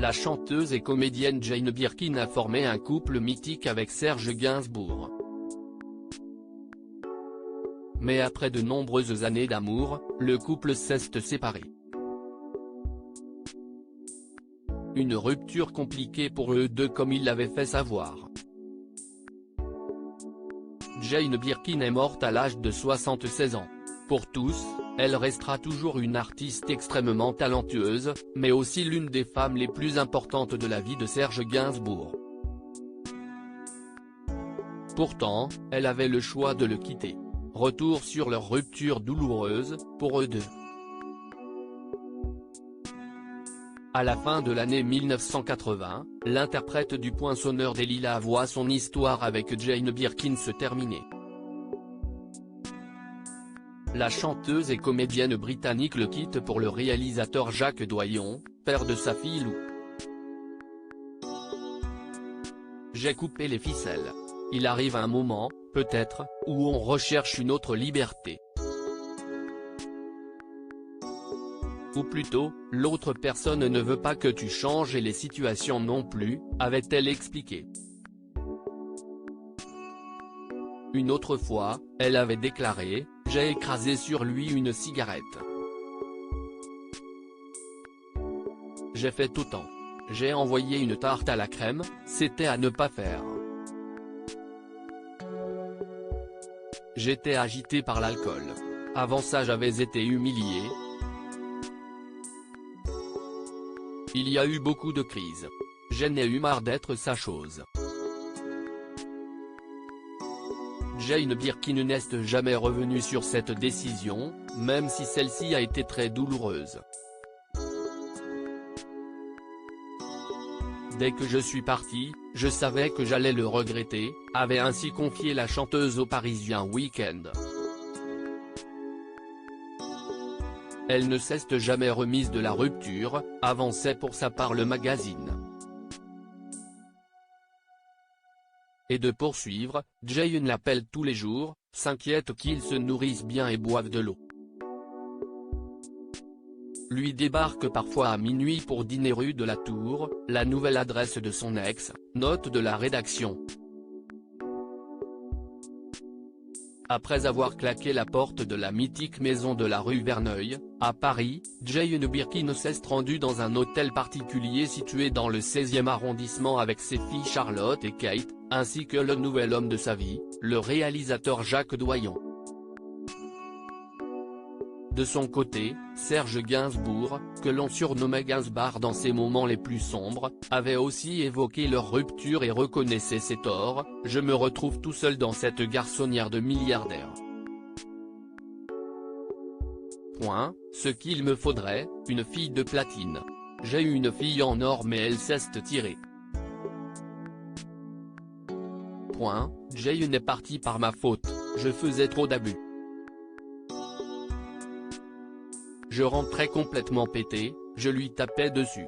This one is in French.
La chanteuse et comédienne Jane Birkin a formé un couple mythique avec Serge Gainsbourg. Mais après de nombreuses années d'amour, le couple s'est séparé. Une rupture compliquée pour eux deux comme il l'avait fait savoir. Jane Birkin est morte à l'âge de 76 ans. Pour tous, elle restera toujours une artiste extrêmement talentueuse, mais aussi l'une des femmes les plus importantes de la vie de Serge Gainsbourg. Pourtant, elle avait le choix de le quitter. Retour sur leur rupture douloureuse, pour eux deux. À la fin de l'année 1980, l'interprète du Poinçonneur des Lilas voit son histoire avec Jane Birkin se terminer. La chanteuse et comédienne britannique le quitte pour le réalisateur Jacques Doyon, père de sa fille Lou. J'ai coupé les ficelles. Il arrive un moment, peut-être, où on recherche une autre liberté. Ou plutôt, l'autre personne ne veut pas que tu changes et les situations non plus, avait-elle expliqué. Une autre fois, elle avait déclaré, « J'ai écrasé sur lui une cigarette. J'ai fait autant. J'ai envoyé une tarte à la crème, c'était à ne pas faire. J'étais agité par l'alcool. Avant ça j'avais été humilié. Il y a eu beaucoup de crises. J'en ai eu marre d'être sa chose. » Jane Birkin n'est jamais revenue sur cette décision, même si celle-ci a été très douloureuse. Dès que je suis parti, je savais que j'allais le regretter, avait ainsi confié la chanteuse au Parisien Week-end. Elle ne s'est jamais remise de la rupture, avançait pour sa part le magazine. Et de poursuivre, Jane l'appelle tous les jours, s'inquiète qu'il se nourrisse bien et boive de l'eau. Lui débarque parfois à minuit pour dîner rue de la Tour, la nouvelle adresse de son ex, note de la rédaction. Après avoir claqué la porte de la mythique maison de la rue Verneuil, à Paris, Jane Birkin s'est rendue dans un hôtel particulier situé dans le 16e arrondissement avec ses filles Charlotte et Kate, ainsi que le nouvel homme de sa vie, le réalisateur Jacques Doyon. De son côté, Serge Gainsbourg, que l'on surnommait Gainsbar dans ses moments les plus sombres, avait aussi évoqué leur rupture et reconnaissait ses torts, « Je me retrouve tout seul dans cette garçonnière de milliardaire. Ce qu'il me faudrait, une fille de platine. J'ai eu une fille en or mais elle s'est tirée. Jane est partie par ma faute, je faisais trop d'abus. Je rentrais complètement pété, je lui tapais dessus.